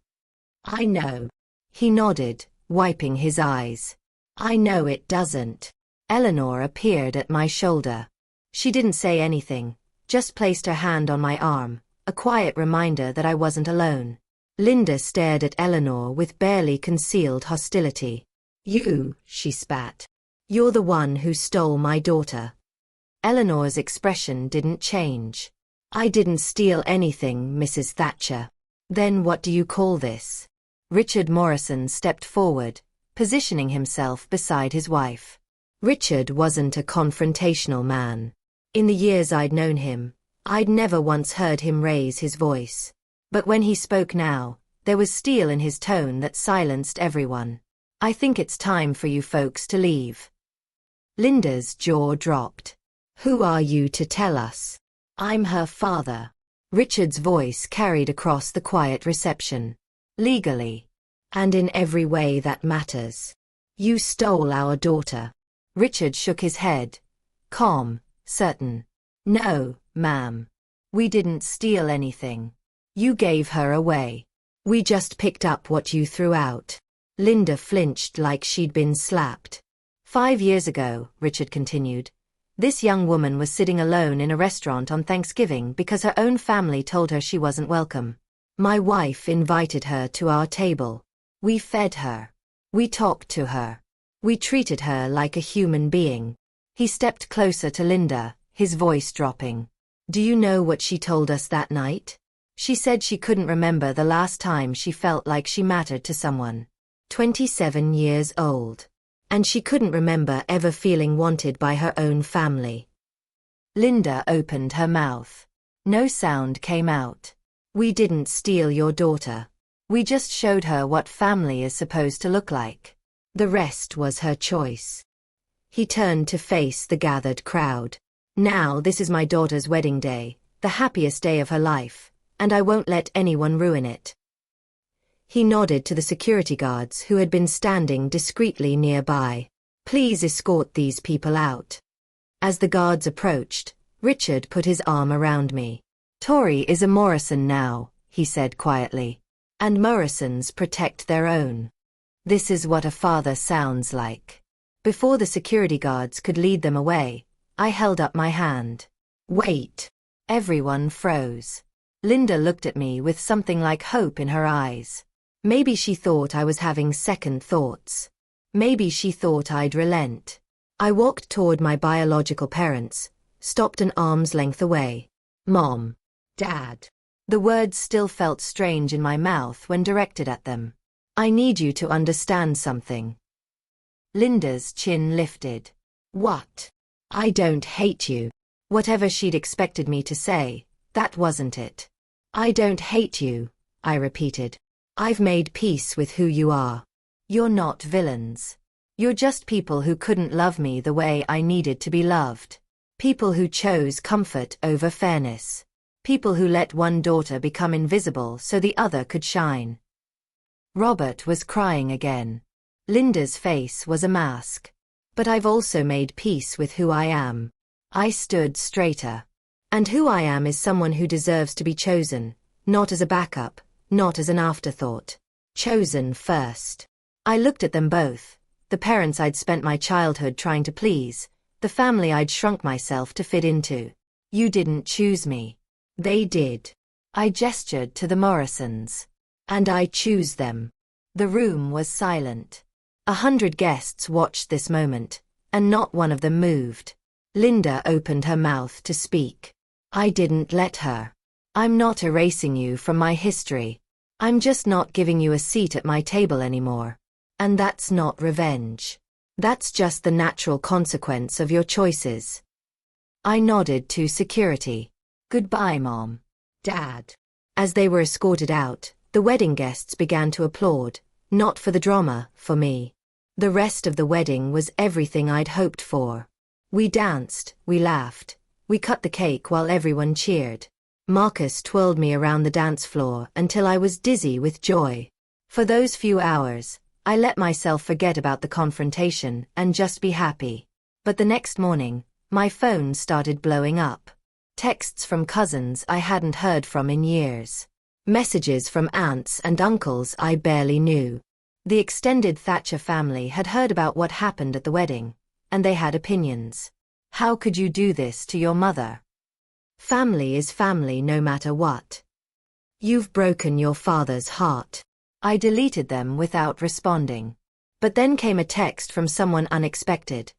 I know. He nodded, wiping his eyes. I know it doesn't. Eleanor appeared at my shoulder. She didn't say anything, just placed her hand on my arm, a quiet reminder that I wasn't alone. Linda stared at Eleanor with barely concealed hostility. You, she spat. You're the one who stole my daughter. Eleanor's expression didn't change. I didn't steal anything, Mrs. Thatcher. Then what do you call this? Richard Morrison stepped forward, positioning himself beside his wife. Richard wasn't a confrontational man. In the years I'd known him, I'd never once heard him raise his voice. But when he spoke now, there was steel in his tone that silenced everyone. I think it's time for you folks to leave. Linda's jaw dropped. Who are you to tell us? I'm her father. Richard's voice carried across the quiet reception. Legally. And in every way that matters. You stole our daughter. Richard shook his head. Calm, certain. No, ma'am. We didn't steal anything. You gave her away. We just picked up what you threw out. Linda flinched like she'd been slapped. 5 years ago, Richard continued, this young woman was sitting alone in a restaurant on Thanksgiving because her own family told her she wasn't welcome. My wife invited her to our table. We fed her. We talked to her. We treated her like a human being. He stepped closer to Linda, his voice dropping. Do you know what she told us that night? She said she couldn't remember the last time she felt like she mattered to someone. 27 years old. And she couldn't remember ever feeling wanted by her own family. Linda opened her mouth. No sound came out. We didn't steal your daughter. We just showed her what family is supposed to look like. The rest was her choice. He turned to face the gathered crowd. Now this is my daughter's wedding day, the happiest day of her life, and I won't let anyone ruin it. He nodded to the security guards who had been standing discreetly nearby. Please escort these people out. As the guards approached, Richard put his arm around me. Tori is a Morrison now, he said quietly. And Morrisons protect their own. This is what a father sounds like. Before the security guards could lead them away, I held up my hand. Wait. Everyone froze. Linda looked at me with something like hope in her eyes. Maybe she thought I was having second thoughts. Maybe she thought I'd relent. I walked toward my biological parents, stopped an arm's length away. Mom. Dad. The words still felt strange in my mouth when directed at them. I need you to understand something. Linda's chin lifted. What? I don't hate you. Whatever she'd expected me to say, that wasn't it. I don't hate you, I repeated. I've made peace with who you are. You're not villains. You're just people who couldn't love me the way I needed to be loved. People who chose comfort over fairness. People who let one daughter become invisible so the other could shine. Robert was crying again. Linda's face was a mask. But I've also made peace with who I am. I stood straighter. And who I am is someone who deserves to be chosen, not as a backup, not as an afterthought. Chosen first. I looked at them both, the parents I'd spent my childhood trying to please, the family I'd shrunk myself to fit into. You didn't choose me. They did. I gestured to the Morrisons. And I choose them. The room was silent. 100 guests watched this moment, and not one of them moved. Linda opened her mouth to speak. I didn't let her. I'm not erasing you from my history. I'm just not giving you a seat at my table anymore. And that's not revenge. That's just the natural consequence of your choices. I nodded to security. Goodbye, Mom. Dad. As they were escorted out, the wedding guests began to applaud, not for the drama, for me. The rest of the wedding was everything I'd hoped for. We danced, we laughed, we cut the cake while everyone cheered. Marcus twirled me around the dance floor until I was dizzy with joy. For those few hours, I let myself forget about the confrontation and just be happy. But the next morning, my phone started blowing up. Texts from cousins I hadn't heard from in years. Messages from aunts and uncles I barely knew. The extended Thatcher family had heard about what happened at the wedding, and they had opinions. How could you do this to your mother? Family is family no matter what. You've broken your father's heart. I deleted them without responding. But then came a text from someone unexpected.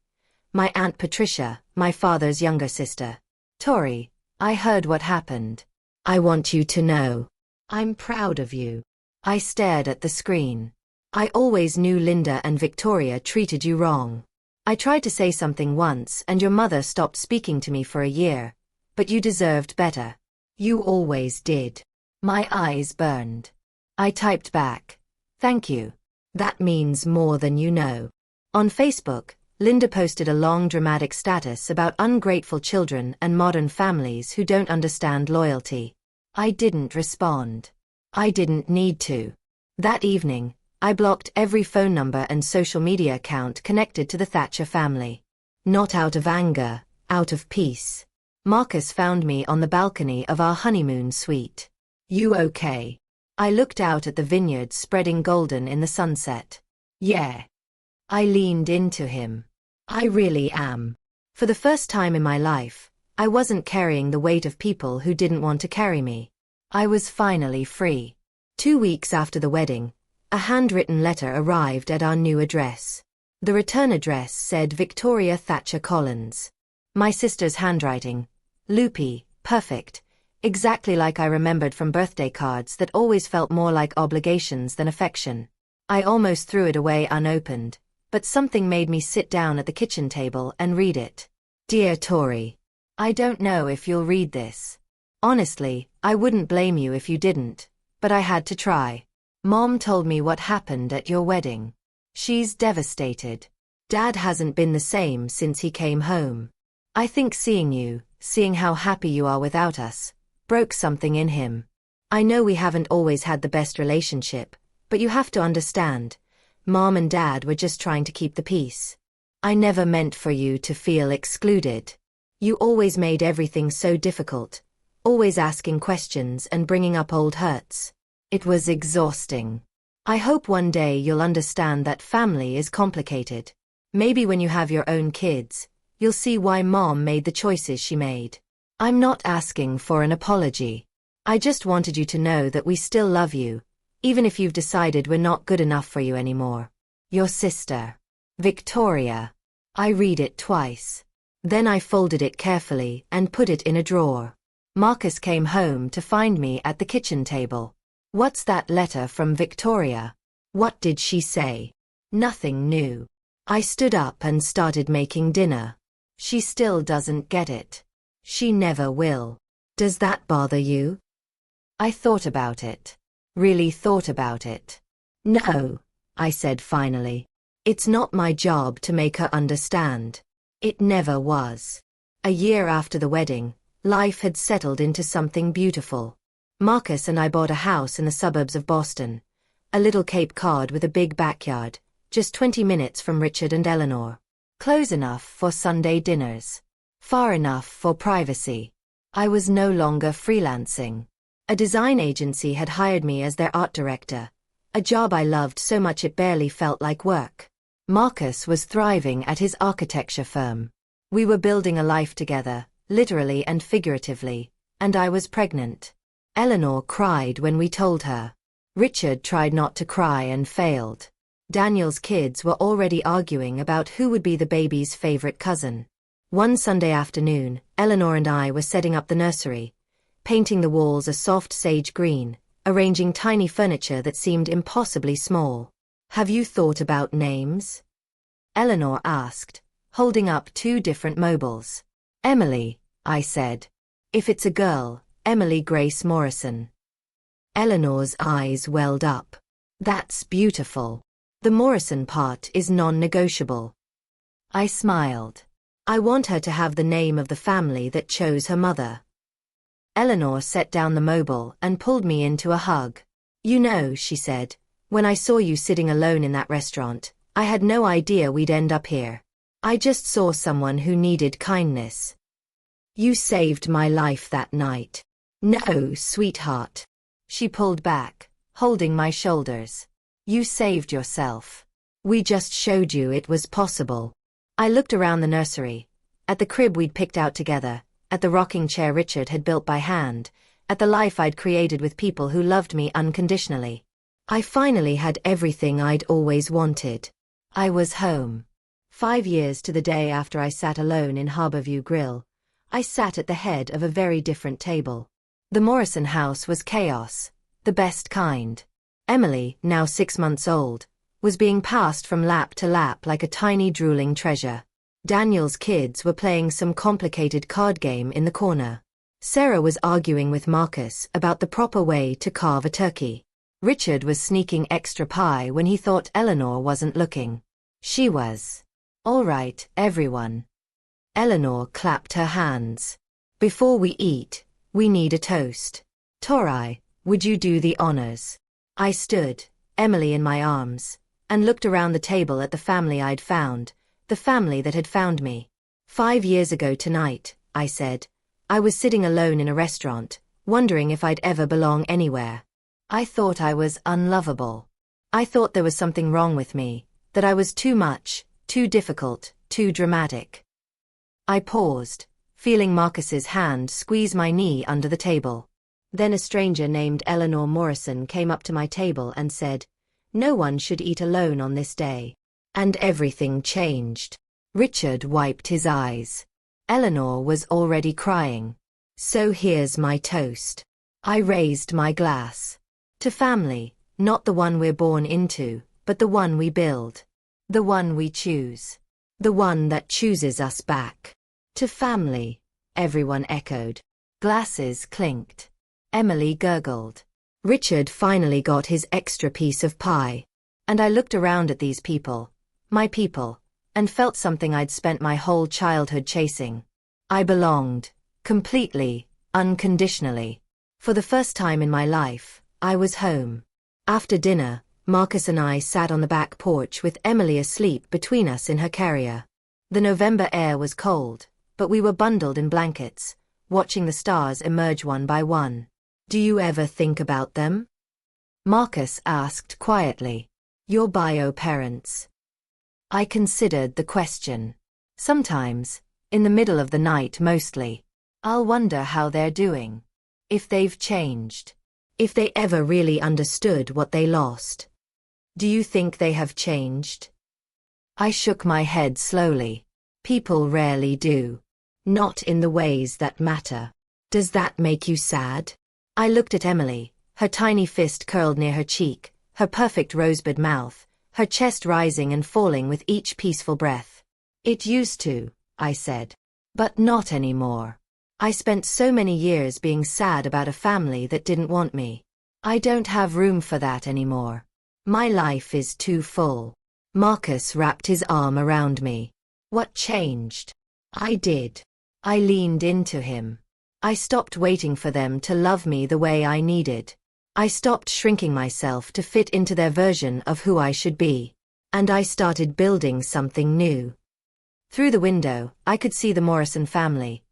My Aunt Patricia, my father's younger sister. Tori, I heard what happened. I want you to know. I'm proud of you. I stared at the screen. I always knew Linda and Victoria treated you wrong. I tried to say something once and your mother stopped speaking to me for a year. But you deserved better. You always did. My eyes burned. I typed back. Thank you. That means more than you know. On Facebook, Linda posted a long dramatic status about ungrateful children and modern families who don't understand loyalty. I didn't respond. I didn't need to. That evening, I blocked every phone number and social media account connected to the Thatcher family. Not out of anger, out of peace. Marcus found me on the balcony of our honeymoon suite. You okay? I looked out at the vineyard spreading golden in the sunset. Yeah. I leaned into him. I really am. For the first time in my life, I wasn't carrying the weight of people who didn't want to carry me. I was finally free. 2 weeks after the wedding, a handwritten letter arrived at our new address. The return address said Victoria Thatcher Collins. My sister's handwriting. Loopy, perfect. Exactly like I remembered from birthday cards that always felt more like obligations than affection. I almost threw it away unopened, but something made me sit down at the kitchen table and read it. Dear Tori, I don't know if you'll read this. Honestly, I wouldn't blame you if you didn't, but I had to try. Mom told me what happened at your wedding. She's devastated. Dad hasn't been the same since he came home. I think seeing you, seeing how happy you are without us, broke something in him. I know we haven't always had the best relationship, but you have to understand, Mom and Dad were just trying to keep the peace. I never meant for you to feel excluded. You always made everything so difficult, always asking questions and bringing up old hurts. It was exhausting. I hope one day you'll understand that family is complicated. Maybe when you have your own kids, you'll see why Mom made the choices she made. I'm not asking for an apology. I just wanted you to know that we still love you, Even if you've decided we're not good enough for you anymore. Your sister. Victoria. I read it twice. Then I folded it carefully and put it in a drawer. Marcus came home to find me at the kitchen table. What's that letter from Victoria? What did she say? Nothing new. I stood up and started making dinner. She still doesn't get it. She never will. Does that bother you? I thought about it. Really thought about it. No, I said finally. It's not my job to make her understand. It never was. A year after the wedding, life had settled into something beautiful. Marcus and I bought a house in the suburbs of Boston, a little Cape Cod with a big backyard, just 20 minutes from Richard and Eleanor. Close enough for Sunday dinners. Far enough for privacy. I was no longer freelancing. A design agency had hired me as their art director, a job I loved so much it barely felt like work. Marcus was thriving at his architecture firm. We were building a life together, literally and figuratively, and I was pregnant. Eleanor cried when we told her. Richard tried not to cry and failed. Daniel's kids were already arguing about who would be the baby's favorite cousin. One Sunday afternoon, Eleanor and I were setting up the nursery, painting the walls a soft sage green, arranging tiny furniture that seemed impossibly small. Have you thought about names? Eleanor asked, holding up 2 different mobiles. Emily, I said. If it's a girl, Emily Grace Morrison. Eleanor's eyes welled up. That's beautiful. The Morrison part is non-negotiable. I smiled. I want her to have the name of the family that chose her mother. Eleanor set down the mobile and pulled me into a hug. You know, she said, when I saw you sitting alone in that restaurant, I had no idea we'd end up here. I just saw someone who needed kindness. You saved my life that night. No, sweetheart. She pulled back, holding my shoulders. You saved yourself. We just showed you it was possible. I looked around the nursery, at the crib we'd picked out together, at the rocking chair Richard had built by hand, at the life I'd created with people who loved me unconditionally. I finally had everything I'd always wanted. I was home. 5 years to the day after I sat alone in Harborview Grill, I sat at the head of a very different table. The Morrison house was chaos, the best kind. Emily, now 6 months old, was being passed from lap to lap like a tiny drooling treasure. Daniel's kids were playing some complicated card game in the corner. Sarah was arguing with Marcus about the proper way to carve a turkey. Richard was sneaking extra pie when he thought Eleanor wasn't looking. She was. All right, everyone. Eleanor clapped her hands. Before we eat, we need a toast. Tori, would you do the honors? I stood, Emily in my arms, and looked around the table at the family I'd found, the family that had found me. 5 years ago tonight, I said, I was sitting alone in a restaurant, wondering if I'd ever belong anywhere. I thought I was unlovable. I thought there was something wrong with me, that I was too much, too difficult, too dramatic. I paused, feeling Marcus's hand squeeze my knee under the table. Then a stranger named Eleanor Morrison came up to my table and said, "No one should eat alone on this day." And everything changed. Richard wiped his eyes. Eleanor was already crying. So here's my toast. I raised my glass. To family, not the one we're born into, but the one we build. The one we choose. The one that chooses us back. To family, everyone echoed. Glasses clinked. Emily gurgled. Richard finally got his extra piece of pie. And I looked around at these people, my people, and felt something I'd spent my whole childhood chasing. I belonged, completely, unconditionally. For the first time in my life, I was home. After dinner, Marcus and I sat on the back porch with Emily asleep between us in her carrier. The November air was cold, but we were bundled in blankets, watching the stars emerge one by one. Do you ever think about them? Marcus asked quietly. Your bio parents. I considered the question. Sometimes, in the middle of the night mostly. I'll wonder how they're doing. If they've changed. If they ever really understood what they lost. Do you think they have changed? I shook my head slowly. People rarely do. Not in the ways that matter. Does that make you sad? I looked at Emily, her tiny fist curled near her cheek, her perfect rosebud mouth, her chest rising and falling with each peaceful breath. It used to, I said. But not anymore. I spent so many years being sad about a family that didn't want me. I don't have room for that anymore. My life is too full. Marcus wrapped his arm around me. What changed? I did. I leaned into him. I stopped waiting for them to love me the way I needed. I stopped shrinking myself to fit into their version of who I should be. And I started building something new. Through the window, I could see the Morrison family.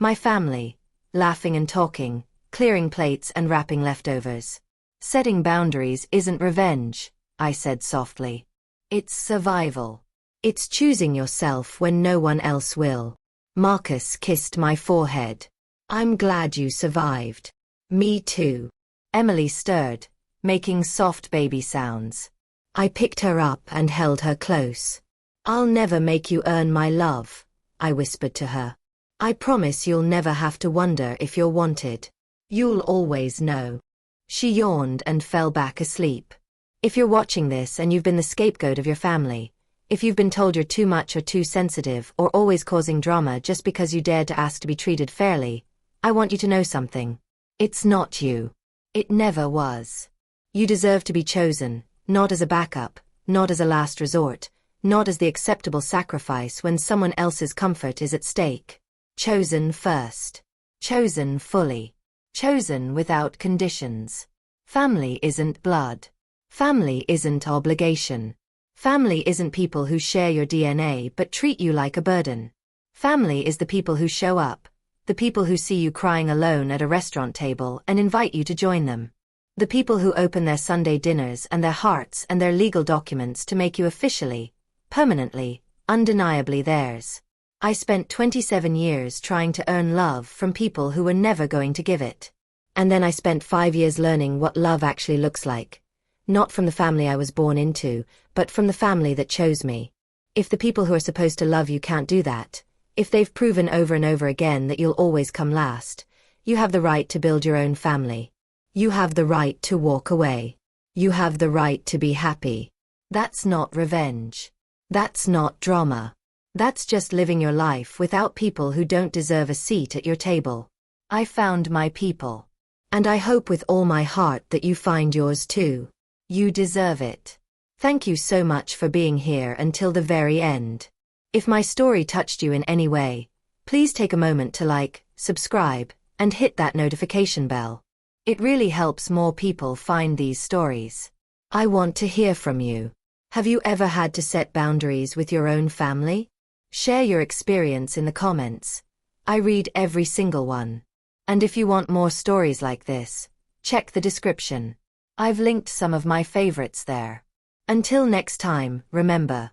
My family, laughing and talking, clearing plates and wrapping leftovers. Setting boundaries isn't revenge, I said softly. It's survival. It's choosing yourself when no one else will. Marcus kissed my forehead. I'm glad you survived. Me too. Emily stirred, making soft baby sounds. I picked her up and held her close. I'll never make you earn my love, I whispered to her. I promise you'll never have to wonder if you're wanted. You'll always know. She yawned and fell back asleep. If you're watching this and you've been the scapegoat of your family, if you've been told you're too much or too sensitive or always causing drama just because you dared to ask to be treated fairly, I want you to know something. It's not you. It never was. You deserve to be chosen, not as a backup, not as a last resort, not as the acceptable sacrifice when someone else's comfort is at stake. Chosen first. Chosen fully. Chosen without conditions. Family isn't blood. Family isn't obligation. Family isn't people who share your DNA but treat you like a burden. Family is the people who show up, the people who see you crying alone at a restaurant table and invite you to join them. The people who open their Sunday dinners and their hearts and their legal documents to make you officially, permanently, undeniably theirs. I spent 27 years trying to earn love from people who were never going to give it. And then I spent 5 years learning what love actually looks like. Not from the family I was born into, but from the family that chose me. If the people who are supposed to love you can't do that, if they've proven over and over again that you'll always come last, you have the right to build your own family. You have the right to walk away. You have the right to be happy. That's not revenge. That's not drama. That's just living your life without people who don't deserve a seat at your table. I found my people. And I hope with all my heart that you find yours too. You deserve it. Thank you so much for being here until the very end. If my story touched you in any way, please take a moment to like, subscribe, and hit that notification bell. It really helps more people find these stories. I want to hear from you. Have you ever had to set boundaries with your own family? Share your experience in the comments. I read every single one. And if you want more stories like this, check the description. I've linked some of my favorites there. Until next time, remember,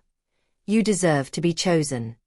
you deserve to be chosen.